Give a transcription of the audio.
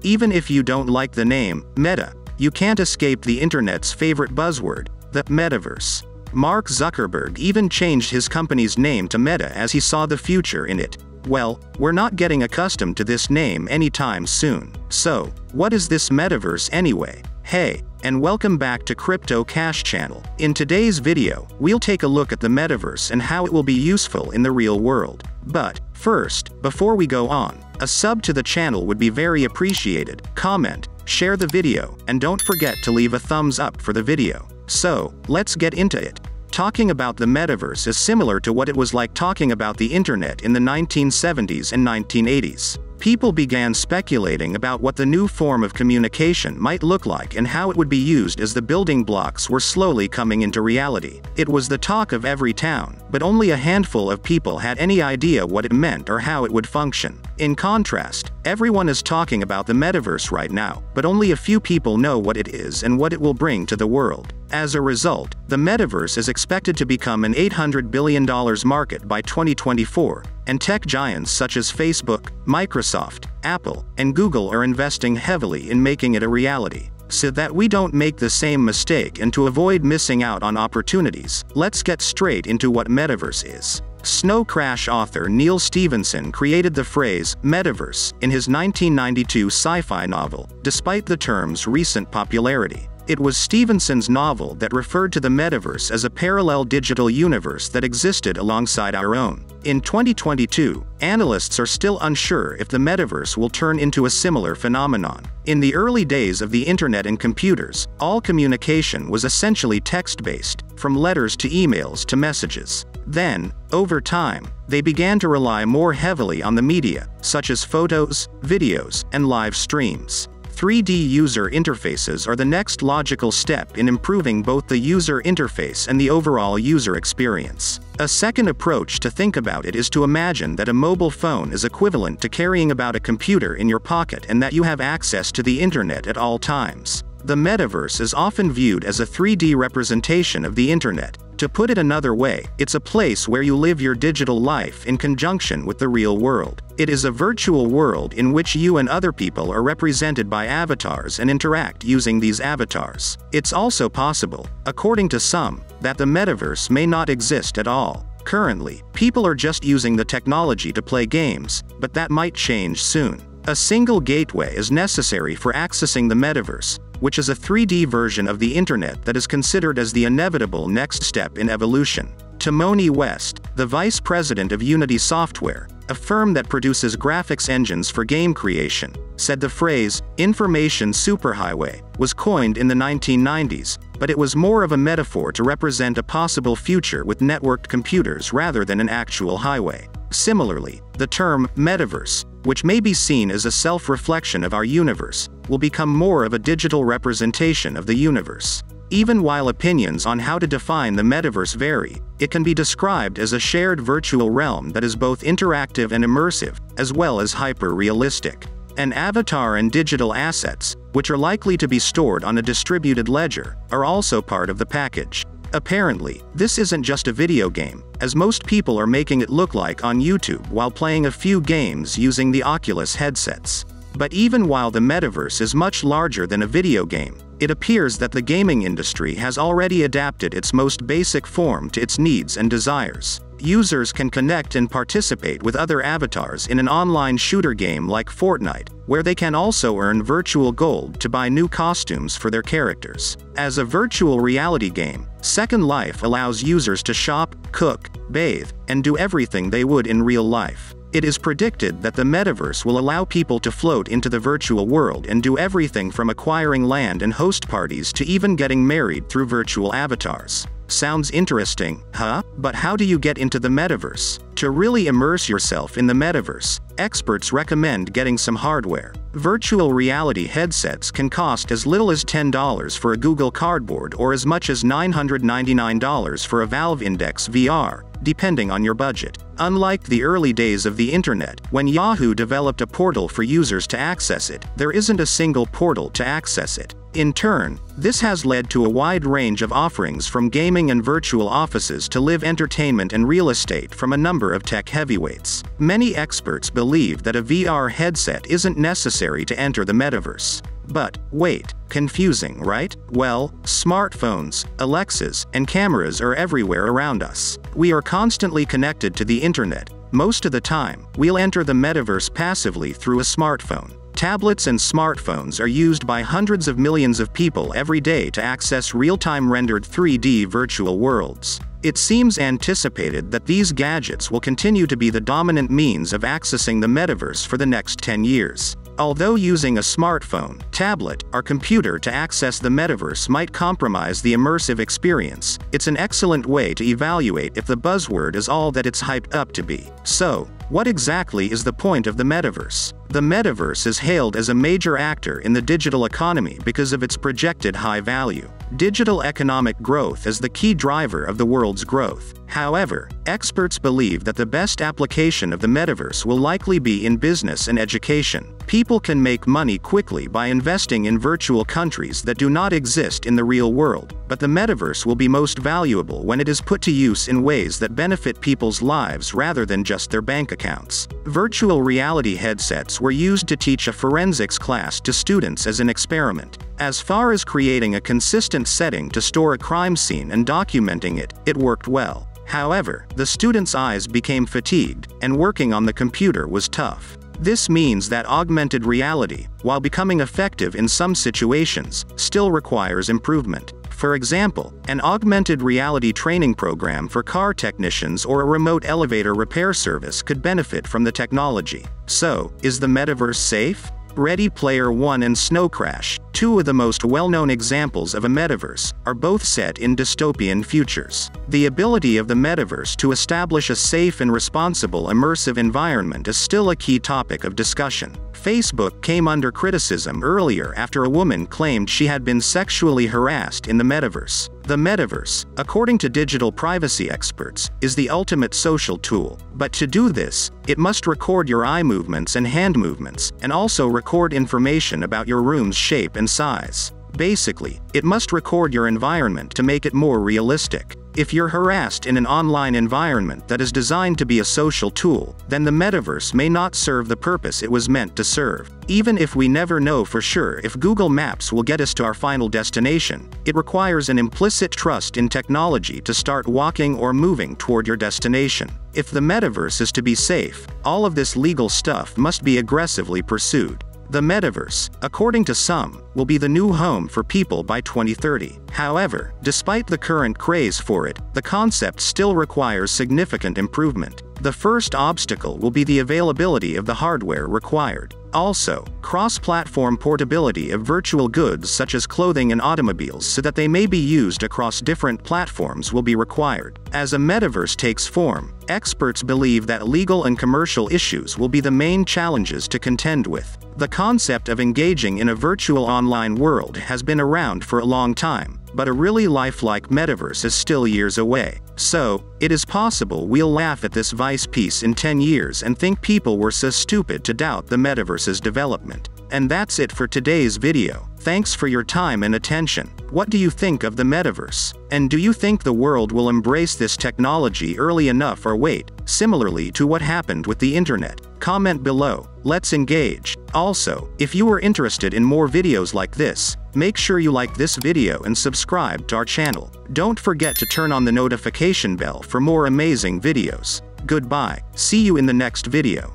Even if you don't like the name, Meta, you can't escape the internet's favorite buzzword, the Metaverse. Mark Zuckerberg even changed his company's name to Meta as he saw the future in it. Well, we're not getting accustomed to this name anytime soon. So, what is this Metaverse anyway? Hey, and welcome back to Crypto Cash Channel. In today's video, we'll take a look at the Metaverse and how it will be useful in the real world. But, first, before we go on, a sub to the channel would be very appreciated. Comment, share the video, and don't forget to leave a thumbs up for the video. So, let's get into it. Talking about the Metaverse is similar to what it was like talking about the internet in the 1970s and 1980s. People began speculating about what the new form of communication might look like and how it would be used as the building blocks were slowly coming into reality. It was the talk of every town, but only a handful of people had any idea what it meant or how it would function. In contrast, everyone is talking about the Metaverse right now, but only a few people know what it is and what it will bring to the world. As a result, the Metaverse is expected to become an $800 billion market by 2024, and tech giants such as Facebook, Microsoft, Apple, and Google are investing heavily in making it a reality. So that we don't make the same mistake and to avoid missing out on opportunities, let's get straight into what Metaverse is. Snow Crash author Neal Stephenson created the phrase Metaverse in his 1992 sci-fi novel, despite the term's recent popularity. It was Stephenson's novel that referred to the Metaverse as a parallel digital universe that existed alongside our own. In 2022, analysts are still unsure if the Metaverse will turn into a similar phenomenon. In the early days of the internet and computers, all communication was essentially text-based, from letters to emails to messages. Then, over time, they began to rely more heavily on the media, such as photos, videos, and live streams. 3D user interfaces are the next logical step in improving both the user interface and the overall user experience. A second approach to think about it is to imagine that a mobile phone is equivalent to carrying about a computer in your pocket and that you have access to the internet at all times. The Metaverse is often viewed as a 3D representation of the internet. To put it another way, it's a place where you live your digital life in conjunction with the real world. It is a virtual world in which you and other people are represented by avatars and interact using these avatars. It's also possible, according to some, that the Metaverse may not exist at all. Currently, people are just using the technology to play games, but that might change soon. A single gateway is necessary for accessing the Metaverse, which is a 3D version of the internet that is considered as the inevitable next step in evolution. Timoni West, the vice president of Unity Software, a firm that produces graphics engines for game creation, said the phrase, information superhighway, was coined in the 1990s, but it was more of a metaphor to represent a possible future with networked computers rather than an actual highway. Similarly, the term Metaverse, which may be seen as a self-reflection of our universe, will become more of a digital representation of the universe. Even while opinions on how to define the Metaverse vary, it can be described as a shared virtual realm that is both interactive and immersive, as well as hyper-realistic. An avatar and digital assets, which are likely to be stored on a distributed ledger, are also part of the package. Apparently, this isn't just a video game, as most people are making it look like on YouTube while playing a few games using the Oculus headsets. But even while the Metaverse is much larger than a video game, it appears that the gaming industry has already adapted its most basic form to its needs and desires. Users can connect and participate with other avatars in an online shooter game like Fortnite, where they can also earn virtual gold to buy new costumes for their characters. As a virtual reality game, Second Life allows users to shop, cook, bathe, and do everything they would in real life. It is predicted that the Metaverse will allow people to float into the virtual world and do everything from acquiring land and host parties to even getting married through virtual avatars. Sounds interesting, huh? But how do you get into the Metaverse? To really immerse yourself in the Metaverse, experts recommend getting some hardware. Virtual reality headsets can cost as little as $10 for a Google Cardboard or as much as $999 for a Valve Index VR, depending on your budget. Unlike the early days of the internet, when Yahoo developed a portal for users to access it, there isn't a single portal to access it. In turn, this has led to a wide range of offerings from gaming and virtual offices to live entertainment and real estate from a number of tech heavyweights. Many experts believe that a VR headset isn't necessary to enter the metaverse. But, wait, confusing, right? Well, smartphones, Alexas, and cameras are everywhere around us. We are constantly connected to the internet. Most of the time, we'll enter the metaverse passively through a smartphone. Tablets and smartphones are used by hundreds of millions of people every day to access real-time rendered 3D virtual worlds. It seems anticipated that these gadgets will continue to be the dominant means of accessing the metaverse for the next 10 years. Although using a smartphone, tablet, or computer to access the metaverse might compromise the immersive experience, it's an excellent way to evaluate if the buzzword is all that it's hyped up to be. So, what exactly is the point of the metaverse? The metaverse is hailed as a major actor in the digital economy because of its projected high value. Digital economic growth is the key driver of the world's growth. However, experts believe that the best application of the metaverse will likely be in business and education. People can make money quickly by investing in virtual countries that do not exist in the real world, but the metaverse will be most valuable when it is put to use in ways that benefit people's lives rather than just their bank accounts. Virtual reality headsets were used to teach a forensics class to students as an experiment. As far as creating a consistent setting to store a crime scene and documenting it, it worked well. However, the students' eyes became fatigued, and working on the computer was tough. This means that augmented reality, while becoming effective in some situations, still requires improvement. For example, an augmented reality training program for car technicians or a remote elevator repair service could benefit from the technology. So, is the metaverse safe? Ready Player One and Snow Crash, two of the most well-known examples of a metaverse, are both set in dystopian futures. The ability of the metaverse to establish a safe and responsible immersive environment is still a key topic of discussion. Facebook came under criticism earlier after a woman claimed she had been sexually harassed in the metaverse. The metaverse, according to digital privacy experts, is the ultimate social tool. But to do this, it must record your eye movements and hand movements, and also record information about your room's shape and size. Basically, it must record your environment to make it more realistic. If you're harassed in an online environment that is designed to be a social tool, then the metaverse may not serve the purpose it was meant to serve. Even if we never know for sure if Google Maps will get us to our final destination, it requires an implicit trust in technology to start walking or moving toward your destination. If the metaverse is to be safe, all of this legal stuff must be aggressively pursued. The metaverse, according to some, will be the new home for people by 2030. However, despite the current craze for it, the concept still requires significant improvement. The first obstacle will be the availability of the hardware required. Also, cross-platform portability of virtual goods such as clothing and automobiles so that they may be used across different platforms will be required. As a metaverse takes form, experts believe that legal and commercial issues will be the main challenges to contend with. The concept of engaging in a virtual online world has been around for a long time, but a really lifelike metaverse is still years away. So, it is possible we'll laugh at this vice piece in 10 years and think people were so stupid to doubt the metaverse's development. And that's it for today's video. Thanks for your time and attention. What do you think of the metaverse? And do you think the world will embrace this technology early enough or wait, similarly to what happened with the internet? Comment below. Let's engage. Also, if you are interested in more videos like this, make sure you like this video and subscribe to our channel. Don't forget to turn on the notification bell for more amazing videos. Goodbye. See you in the next video.